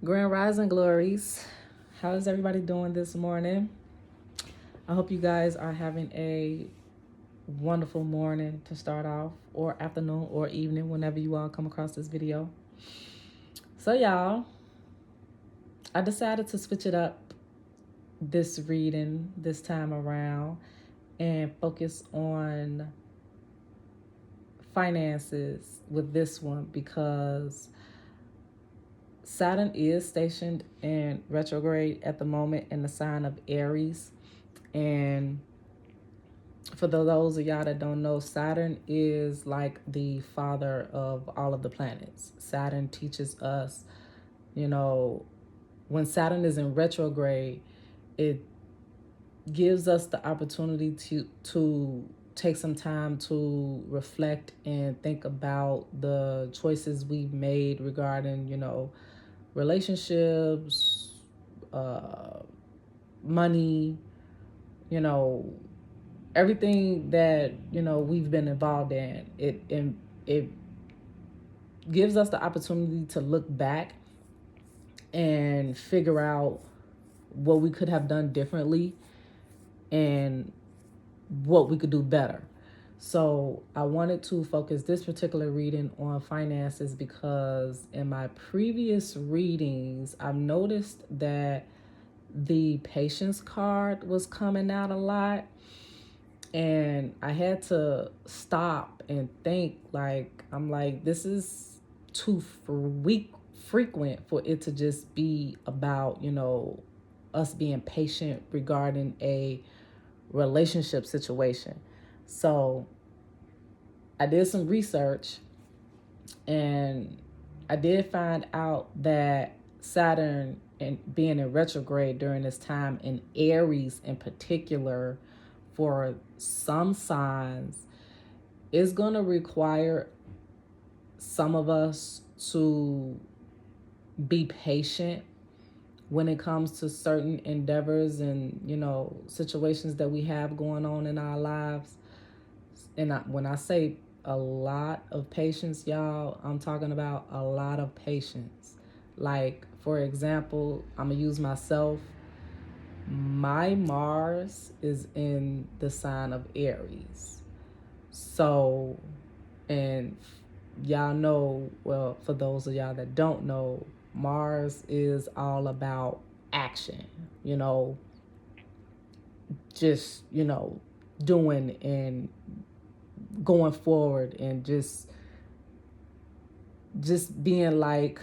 Grand Rising Glories. How is everybody doing this morning? I hope you guys are having a wonderful morning to start off, or afternoon, or evening, whenever you all come across this video. So, y'all, I decided to switch it up this reading this time around and focus on finances with this one because Saturn is stationed in retrograde at the moment in the sign of Aries. And for those of y'all that don't know, Saturn is like the father of all of the planets. Saturn teaches us, when Saturn is in retrograde, it gives us the opportunity to take some time to reflect and think about the choices we've made regarding, relationships, money, everything that we've been involved in. It gives us the opportunity to look back and figure out what we could have done differently and what we could do better. So I wanted to focus this particular reading on finances because in my previous readings, I've noticed that the patience card was coming out a lot. And I had to stop and think, I'm like, this is too frequent for it to just be about, us being patient regarding a relationship situation. So I did some research and I did find out that Saturn and being in retrograde during this time in Aries in particular, for some signs, is going to require some of us to be patient when it comes to certain endeavors and, situations that we have going on in our lives. And when I say a lot of patience, y'all, I'm talking about a lot of patience. Like, for example, I'm going to use myself. My Mars is in the sign of Aries. So, and y'all know, well, for those of y'all that don't know, Mars is all about action, just, doing and going forward and just being like,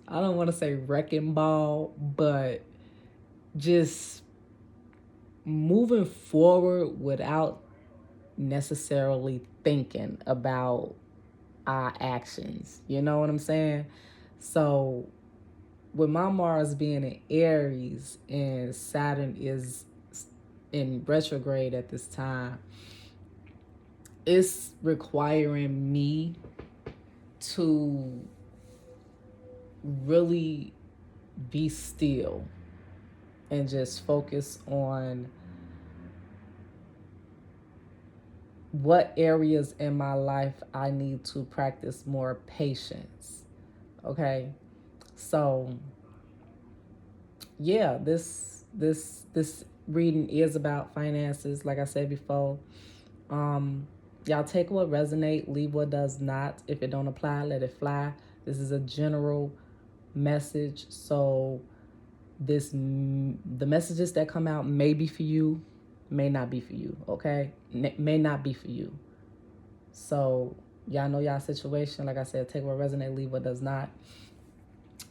I don't want to say wrecking ball, but just moving forward without necessarily thinking about our actions. You know what I'm saying? So with my Mars being in Aries and Saturn is in retrograde at this time, it's requiring me to really be still and just focus on what areas in my life I need to practice more patience. Okay? So yeah, this reading is about finances, like I said before. Y'all take what resonate, leave what does not. If it don't apply, let it fly. This is a general message, so the messages that come out may be for you, may not be for you, okay? May not be for you. So y'all know y'all situation. Like I said, take what resonate, leave what does not.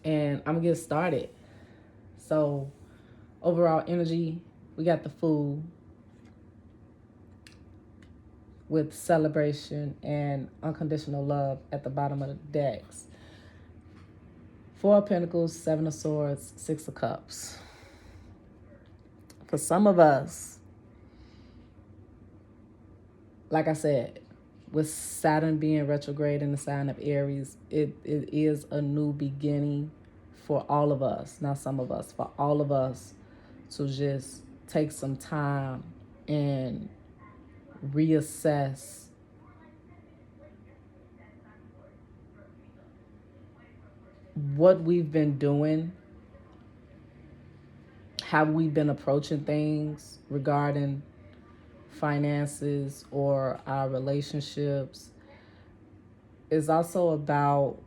And I'm gonna get started. So overall energy, we got the Fool with celebration and unconditional love at the bottom of the decks. 4 of Pentacles, 7 of Swords, 6 of Cups. For some of us, like I said, with Saturn being retrograde in the sign of Aries, it is a new beginning for all of us, not some of us, for all of us to just take some time and reassess what we've been doing, how we've been approaching things regarding finances or our relationships is also about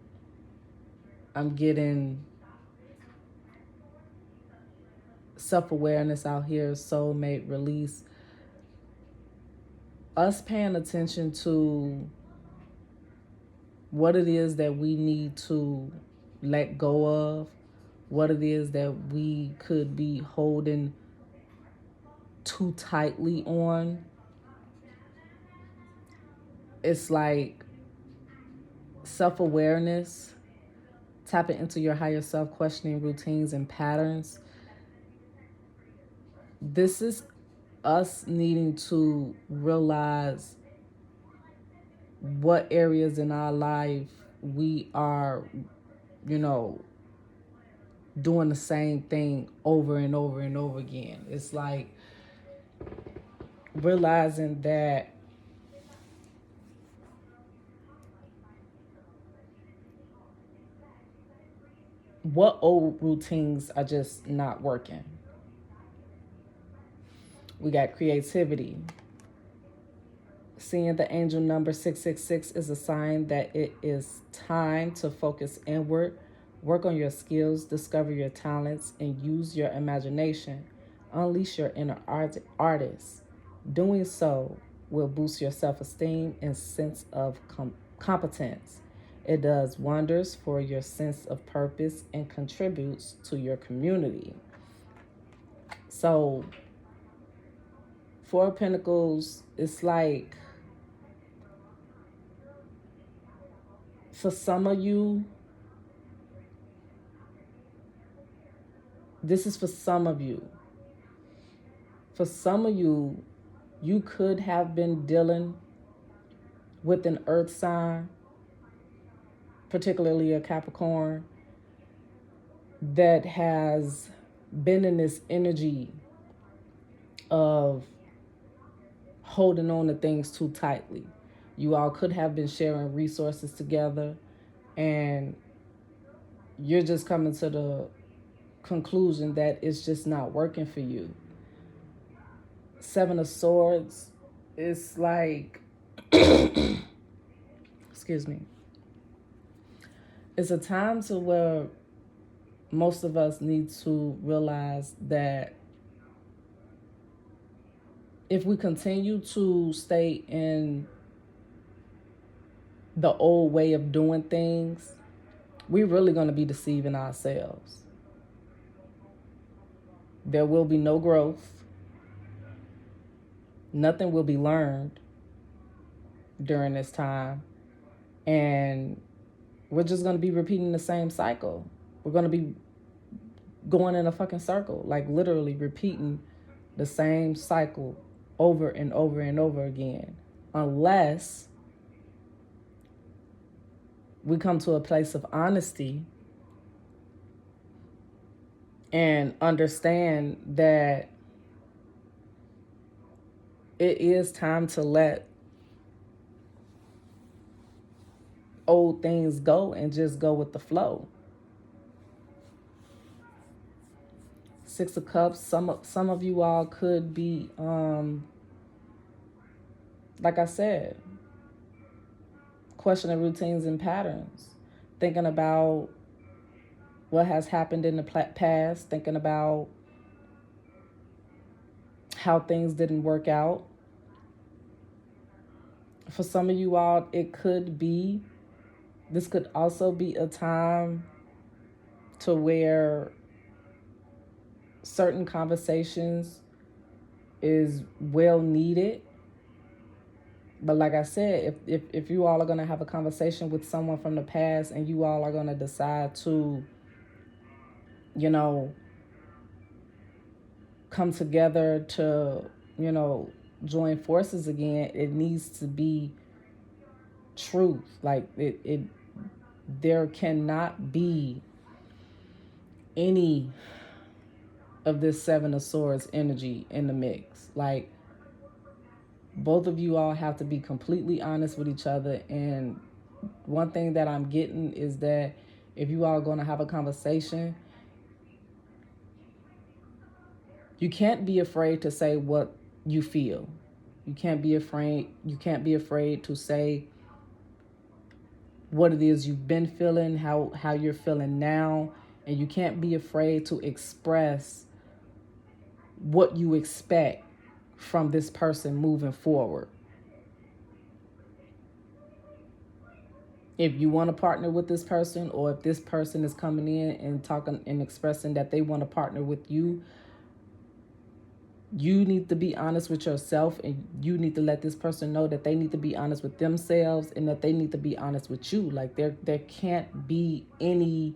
I'm getting self-awareness out here, soulmate release, us paying attention to what it is that we need to let go of, what it is that we could be holding too tightly on. It's like self-awareness, tapping into your higher self, questioning routines and patterns. This is us needing to realize what areas in our life we are, doing the same thing over and over and over again. It's like realizing that what old routines are just not working. We got creativity. Seeing the angel number 666 is a sign that it is time to focus inward, work on your skills, discover your talents, and use your imagination. Unleash your inner artist. Doing so will boost your self-esteem and sense of competence. It does wonders for your sense of purpose and contributes to your community. So, Four of Pentacles, it's like, for some of you, this is for some of you. For some of you, you could have been dealing with an earth sign, particularly a Capricorn, that has been in this energy of holding on to things too tightly. You all could have been sharing resources together, and you're just coming to the conclusion that it's just not working for you. Seven of Swords, it's like, excuse me, it's a time to where most of us need to realize that if we continue to stay in the old way of doing things, we're really going to be deceiving ourselves. There will be no growth. Nothing will be learned during this time. And we're just going to be repeating the same cycle. We're going to be going in a fucking circle, like literally repeating the same cycle over and over and over again, unless we come to a place of honesty and understand that it is time to let old things go and just go with the flow. Six of Cups, some of you all could be, like I said, questioning routines and patterns, thinking about what has happened in the past, thinking about how things didn't work out. For some of you all, this could also be a time to where certain conversations is well needed. But like I said, if you all are going to have a conversation with someone from the past and you all are going to decide to, come together to, join forces again, it needs to be truth. Like there cannot be any of this Seven of Swords energy in the mix. Like, both of you all have to be completely honest with each other. And one thing that I'm getting is that if you all are going to have a conversation, you can't be afraid to say what you feel. You can't be afraid to say what it is you've been feeling, how you're feeling now, and you can't be afraid to express what you expect from this person moving forward. If you want to partner with this person, or if this person is coming in and talking and expressing that they want to partner with you, you need to be honest with yourself, and you need to let this person know that they need to be honest with themselves, and that they need to be honest with you. Like there can't be any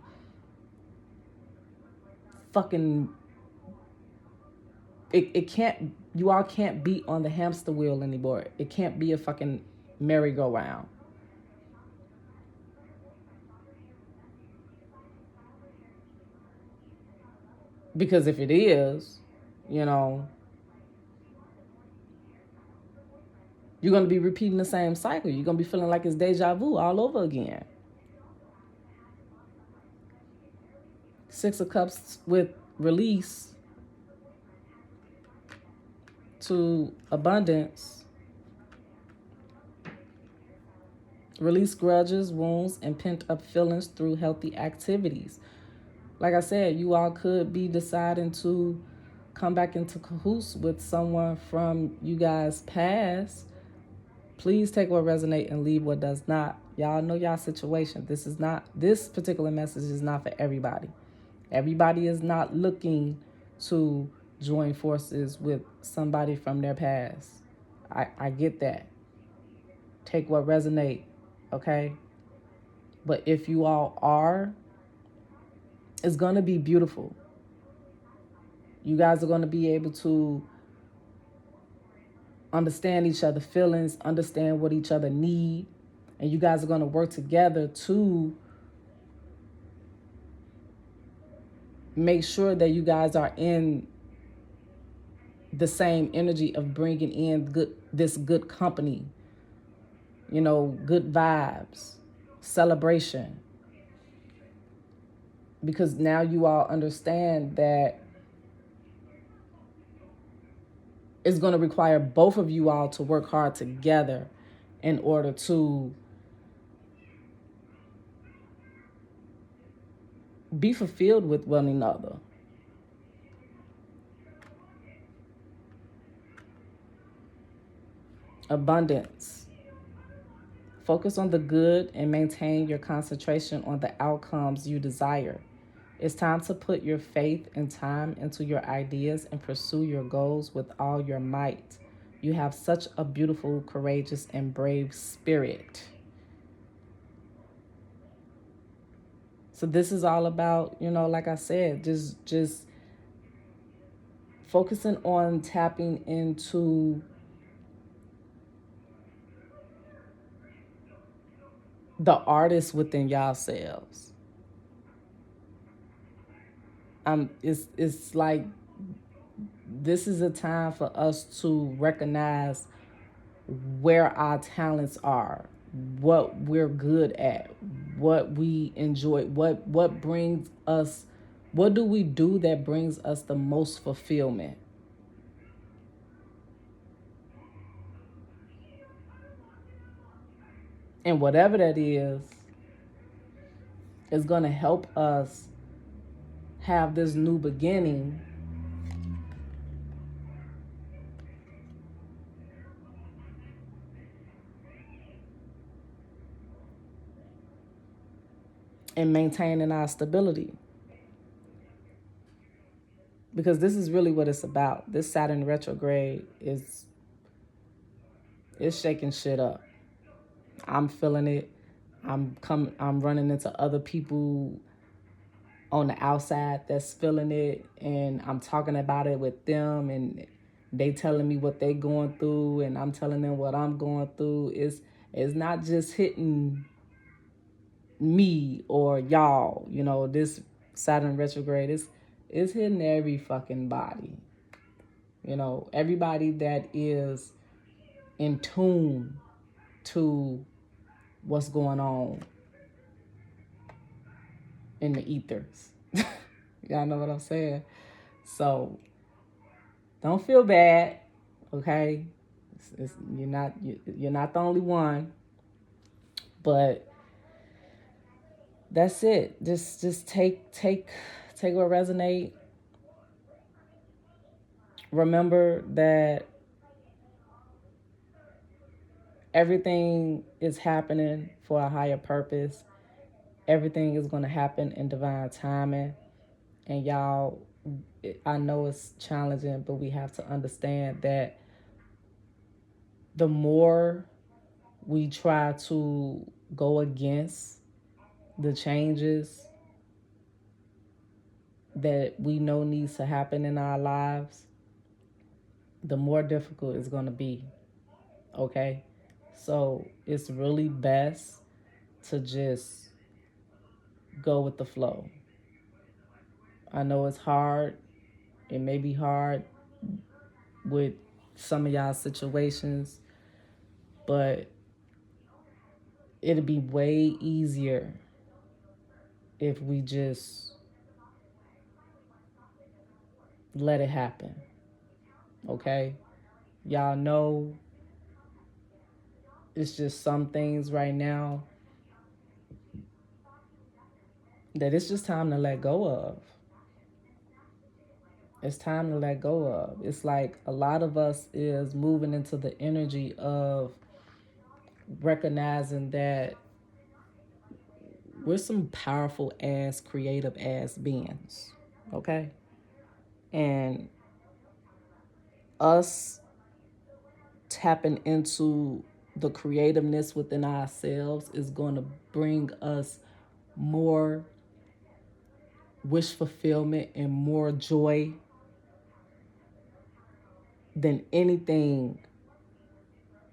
fucking it can't, you all can't be on the hamster wheel anymore. It can't be a fucking merry-go-round. Because if it is, you know, you're going to be repeating the same cycle. You're going to be feeling like it's deja vu all over again. Six of Cups with release to abundance. Release grudges, wounds, and pent-up feelings through healthy activities. Like I said, you all could be deciding to come back into cahoots with someone from you guys' past. Please take what resonates and leave what does not. Y'all know y'all situation. This particular message is not for everybody. Everybody is not looking to join forces with somebody from their past. I get that. Take what resonates, okay? But if you all are, it's going to be beautiful. You guys are going to be able to understand each other's feelings, understand what each other need, and you guys are going to work together to make sure that you guys are in the same energy of bringing in good company, you know, good vibes, celebration. Because now you all understand that it's going to require both of you all to work hard together in order to be fulfilled with one another. Abundance. Focus on the good and maintain your concentration on the outcomes you desire. It's time to put your faith and time into your ideas and pursue your goals with all your might. You have such a beautiful, courageous, and brave spirit. So this is all about, you know, like I said, just focusing on tapping into the artists within yourselves. It's like this is a time for us to recognize where our talents are, what we're good at, what we enjoy, what brings us, what do we do that brings us the most fulfillment. And whatever that is going to help us have this new beginning and maintaining our stability. Because this is really what it's about. This Saturn retrograde is shaking shit up. I'm feeling it. I'm running into other people on the outside that's feeling it, and I'm talking about it with them, and they telling me what they going through, and I'm telling them what I'm going through. It's not just hitting me or y'all, you know, this Saturn retrograde is hitting every fucking body. You know, everybody that is in tune to what's going on. in the ethers. Y'all know what I'm saying? So don't feel bad, okay? You're not the only one, but that's it. Just take what resonate. Remember that everything is happening for a higher purpose. Everything is going to happen in divine timing. And y'all, I know it's challenging, but we have to understand that the more we try to go against the changes that we know needs to happen in our lives, the more difficult it's going to be. Okay? So it's really best to just go with the flow. I know it's hard. It may be hard with some of y'all situations, but it'll be way easier if we just let it happen. Okay? Y'all know it's just some things right now that it's just time to let go of. It's time to let go of. It's like a lot of us is moving into the energy of recognizing that we're some powerful ass, creative ass beings. Okay? And us tapping into the creativeness within ourselves is going to bring us more wish fulfillment and more joy than anything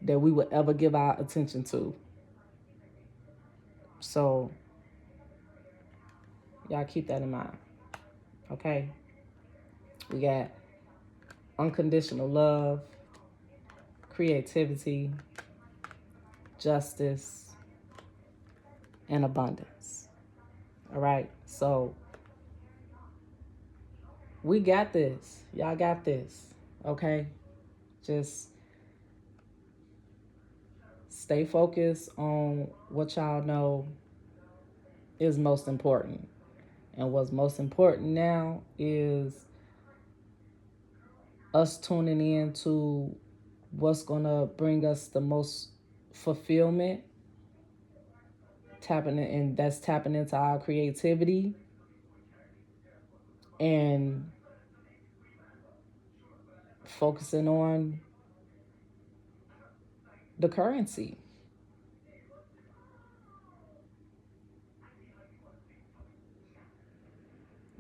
that we would ever give our attention to. So, y'all keep that in mind. Okay? We got unconditional love, creativity, justice, and abundance. All right? So, we got this. Y'all got this. Okay? Just stay focused on what y'all know is most important. And what's most important now is us tuning in to what's going to bring us the most fulfillment, that's tapping into our creativity and focusing on the currency.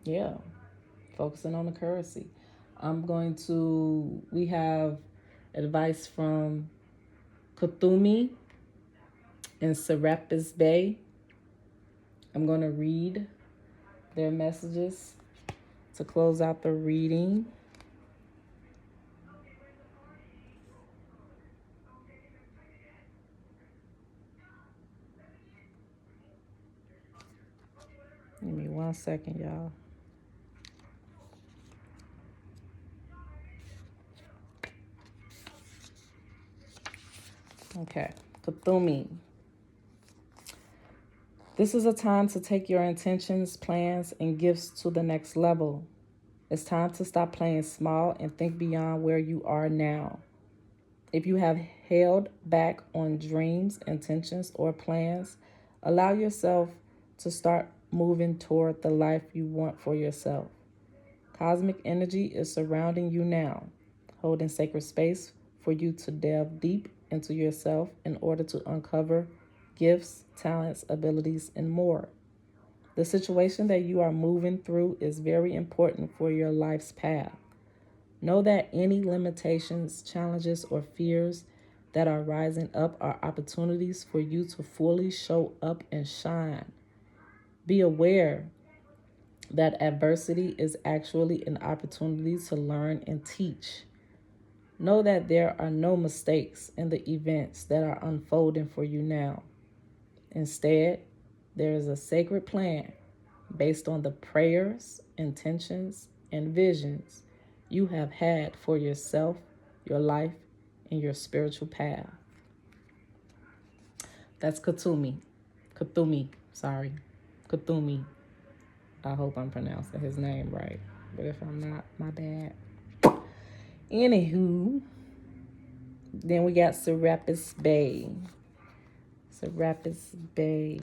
Yeah, focusing on the currency. We have advice from Kuthumi in Serapis Bay. I'm going to read their messages to close out the reading. Give me 1 second, y'all. Okay, Kuthumi. This is a time to take your intentions, plans, and gifts to the next level. It's time to stop playing small and think beyond where you are now. If you have held back on dreams, intentions, or plans, allow yourself to start moving toward the life you want for yourself. Cosmic energy is surrounding you now, holding sacred space for you to delve deep into yourself in order to uncover gifts, talents, abilities, and more. The situation that you are moving through is very important for your life's path. Know that any limitations, challenges, or fears that are rising up are opportunities for you to fully show up and shine. Be aware that adversity is actually an opportunity to learn and teach. Know that there are no mistakes in the events that are unfolding for you now. Instead, there is a sacred plan based on the prayers, intentions, and visions you have had for yourself, your life, and your spiritual path. That's Kuthumi. Kuthumi, sorry. Kuthumi. I hope I'm pronouncing his name right. But if I'm not, my bad. Anywho, then we got Serapis Bay. Serapis Bay.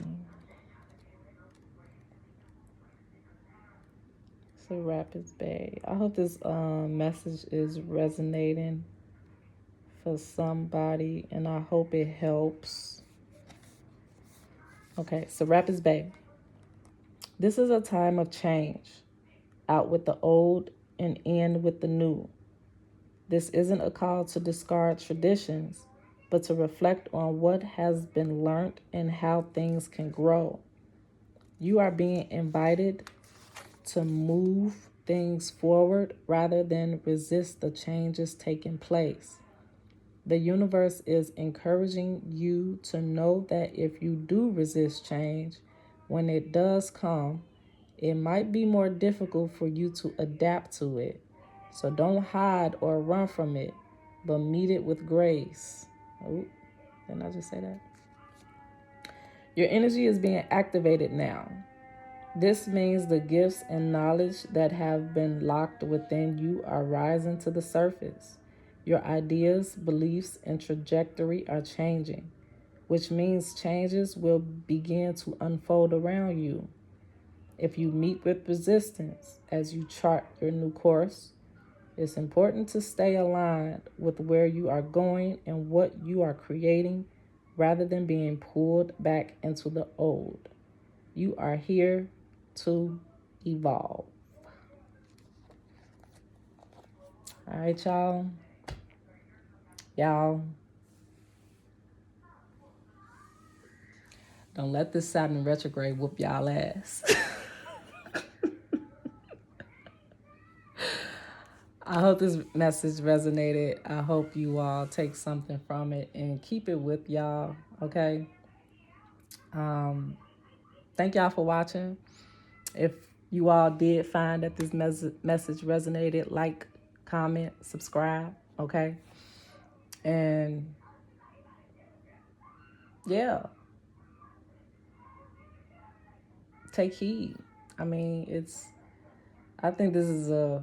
Serapis Bay. I hope this message is resonating for somebody, and I hope it helps. Okay, Serapis Bay. This is a time of change. Out with the old and in with the new. This isn't a call to discard traditions, but to reflect on what has been learned and how things can grow. You are being invited to move things forward rather than resist the changes taking place. The universe is encouraging you to know that if you do resist change, when it does come, it might be more difficult for you to adapt to it. So don't hide or run from it, but meet it with grace. Oh, didn't I just say that? Your energy is being activated now. This means the gifts and knowledge that have been locked within you are rising to the surface. Your ideas, beliefs, and trajectory are changing, which means changes will begin to unfold around you. If you meet with resistance as you chart your new course, it's important to stay aligned with where you are going and what you are creating rather than being pulled back into the old. You are here to evolve. All right, y'all. Y'all, don't let this Saturn retrograde whoop y'all ass. I hope this message resonated. I hope you all take something from it and keep it with y'all, okay? Thank y'all for watching. If you all did find that this message resonated, like, comment, subscribe, okay? And yeah, take heed. I mean, I think this is a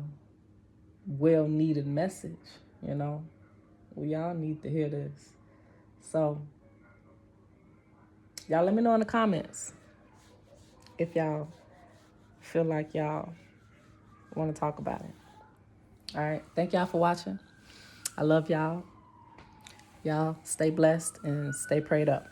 well-needed message, you know? We all need to hear this. So, y'all let me know in the comments if y'all feel like y'all want to talk about it. All right. Thank y'all for watching. I love y'all. Y'all stay blessed and stay prayed up.